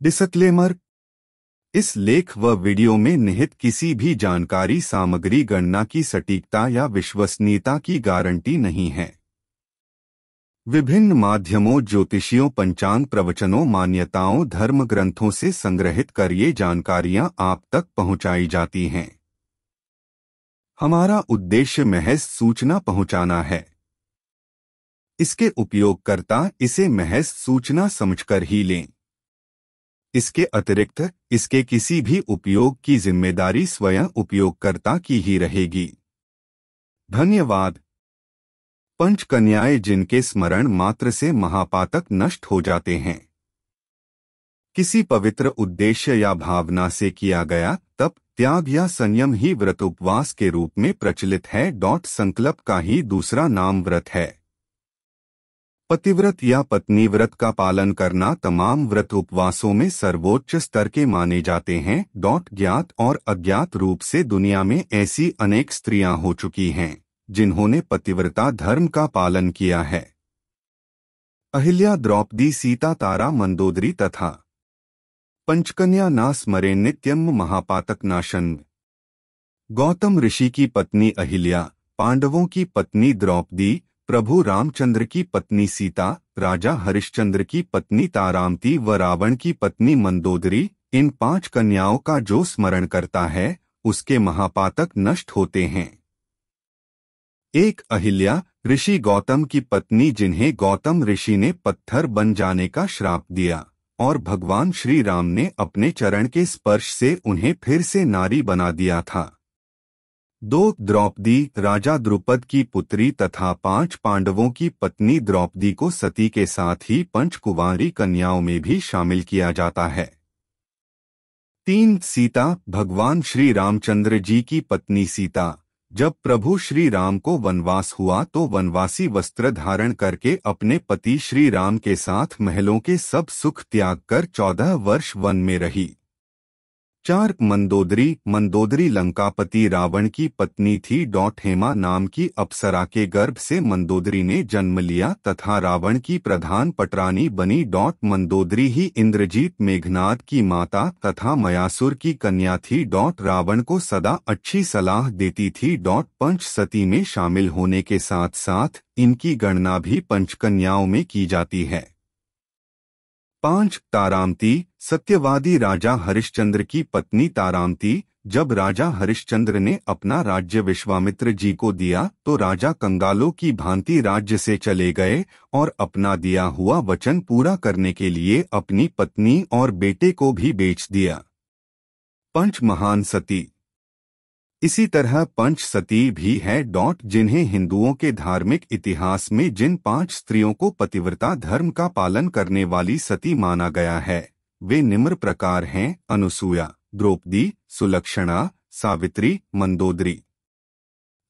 Disclaimer. इस लेख व वीडियो में निहित किसी भी जानकारी सामग्री गणना की सटीकता या विश्वसनीयता की गारंटी नहीं है। विभिन्न माध्यमों, ज्योतिषियों, पंचांग, प्रवचनों, मान्यताओं, धर्म ग्रंथों से संग्रहित कर ये जानकारियां आप तक पहुंचाई जाती हैं। हमारा उद्देश्य महज सूचना पहुंचाना है। इसके उपयोगकर्ता इसे महज सूचना समझकर ही लें। इसके अतिरिक्त इसके किसी भी उपयोग की जिम्मेदारी स्वयं उपयोगकर्ता की ही रहेगी। धन्यवाद। पंचकन्याएं जिनके स्मरण मात्र से महापातक नष्ट हो जाते हैं, किसी पवित्र उद्देश्य या भावना से किया गया तप, त्याग या संयम ही व्रत उपवास के रूप में प्रचलित है। संकल्प का ही दूसरा नाम व्रत है। पतिव्रत या पत्नी व्रत का पालन करना तमाम व्रत उपवासों में सर्वोच्च स्तर के माने जाते हैं। ज्ञात और अज्ञात रूप से दुनिया में ऐसी अनेक स्त्रियां हो चुकी हैं जिन्होंने पतिव्रता धर्म का पालन किया है। अहिल्या, द्रौपदी, सीता, तारा, मंदोदरी तथा पंचकन्या ना स्मरे नित्यम महापातक नाशन। गौतम ऋषि की पत्नी अहिल्या, पांडवों की पत्नी द्रौपदी, प्रभु रामचंद्र की पत्नी सीता, राजा हरिश्चंद्र की पत्नी तारामती व रावण की पत्नी मंदोदरी, इन 5 कन्याओं का जो स्मरण करता है उसके महापातक नष्ट होते हैं। एक अहिल्या, ऋषि गौतम की पत्नी, जिन्हें गौतम ऋषि ने पत्थर बन जाने का श्राप दिया और भगवान श्री राम ने अपने चरण के स्पर्श से उन्हें फिर से नारी बना दिया था। 2 द्रौपदी, राजा द्रुपद की पुत्री तथा 5 पांडवों की पत्नी द्रौपदी को सती के साथ ही पंचकुंवारी कन्याओं में भी शामिल किया जाता है। 3 सीता, भगवान श्री रामचंद्र जी की पत्नी सीता, जब प्रभु श्री राम को वनवास हुआ तो वनवासी वस्त्र धारण करके अपने पति श्री राम के साथ महलों के सब सुख त्याग कर 14 वर्ष वन में रही। 4 मंदोदरी, मंदोदरी लंकापति रावण की पत्नी थी। हेमा नाम की अप्सरा के गर्भ से मंदोदरी ने जन्म लिया तथा रावण की प्रधान पटरानी बनी। मंदोदरी ही इंद्रजीत, मेघनाद की माता तथा मयासुर की कन्या थी। रावण को सदा अच्छी सलाह देती थी। पंचसती में शामिल होने के साथ साथ इनकी गणना भी पंचकन्याओं में की जाती है। 5 तारामती, सत्यवादी राजा हरिश्चंद्र की पत्नी तारामती, जब राजा हरिश्चंद्र ने अपना राज्य विश्वामित्र जी को दिया तो राजा कंगालों की भांति राज्य से चले गए और अपना दिया हुआ वचन पूरा करने के लिए अपनी पत्नी और बेटे को भी बेच दिया। पंच महान सती। इसी तरह पंच सती भी है। जिन्हें हिंदुओं के धार्मिक इतिहास में जिन 5 स्त्रियों को पतिव्रता धर्म का पालन करने वाली सती माना गया है वे निम्न प्रकार हैं: अनुसूया, द्रौपदी, सुलक्षणा, सावित्री, मंदोदरी।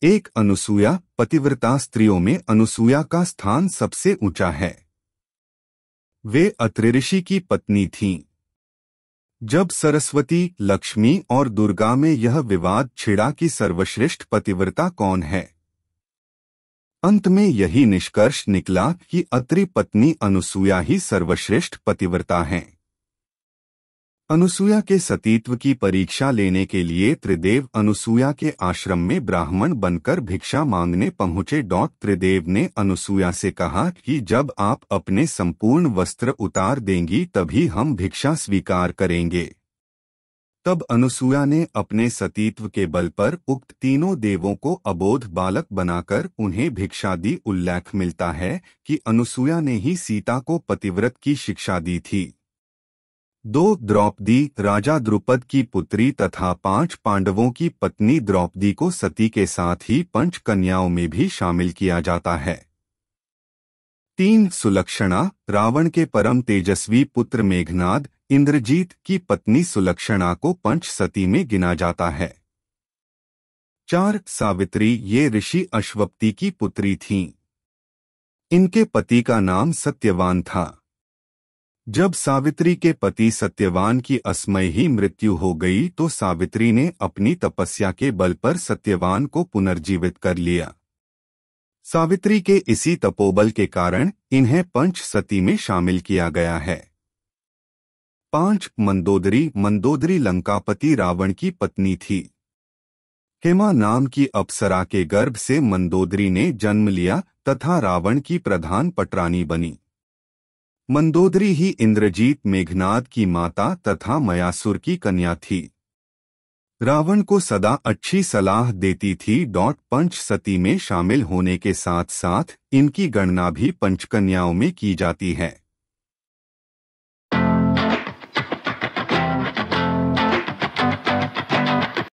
1 अनुसूया। पतिव्रता स्त्रियों में अनुसूया का स्थान सबसे ऊंचा है। वे अत्रि ऋषि की पत्नी थीं। जब सरस्वती, लक्ष्मी और दुर्गा में यह विवाद छिड़ा कि सर्वश्रेष्ठ पतिव्रता कौन है, अंत में यही निष्कर्ष निकला कि अत्रि पत्नी अनुसूया ही सर्वश्रेष्ठ पतिव्रता हैं। अनुसूया के सतीत्व की परीक्षा लेने के लिए त्रिदेव अनुसूया के आश्रम में ब्राह्मण बनकर भिक्षा मांगने पहुंचे। त्रिदेव ने अनुसूया से कहा कि जब आप अपने संपूर्ण वस्त्र उतार देंगी तभी हम भिक्षा स्वीकार करेंगे। तब अनुसूया ने अपने सतीत्व के बल पर उक्त तीनों देवों को अबोध बालक बनाकर उन्हें भिक्षा दी। उल्लेख मिलता है कि अनुसूया ने ही सीता को पतिव्रत की शिक्षा दी थी। 2 द्रौपदी, राजा द्रुपद की पुत्री तथा 5 पांडवों की पत्नी द्रौपदी को सती के साथ ही पंच कन्याओं में भी शामिल किया जाता है। 3 सुलक्षणा, रावण के परम तेजस्वी पुत्र मेघनाद, इंद्रजीत की पत्नी सुलक्षणा को पंच सती में गिना जाता है। 4 सावित्री, ये ऋषि अश्वपति की पुत्री थीं। इनके पति का नाम सत्यवान था। जब सावित्री के पति सत्यवान की असमय ही मृत्यु हो गई तो सावित्री ने अपनी तपस्या के बल पर सत्यवान को पुनर्जीवित कर लिया। सावित्री के इसी तपोबल के कारण इन्हें पंच सती में शामिल किया गया है। 5. मंदोदरी। मंदोदरी लंकापति रावण की पत्नी थी। हेमा नाम की अप्सरा के गर्भ से मंदोदरी ने जन्म लिया तथा रावण की प्रधान पटरानी बनी। मंदोदरी ही इंद्रजीत मेघनाद की माता तथा मयासुर की कन्या थी। रावण को सदा अच्छी सलाह देती थी। पंचसती में शामिल होने के साथ साथ इनकी गणना भी पंचकन्याओं में की जाती है।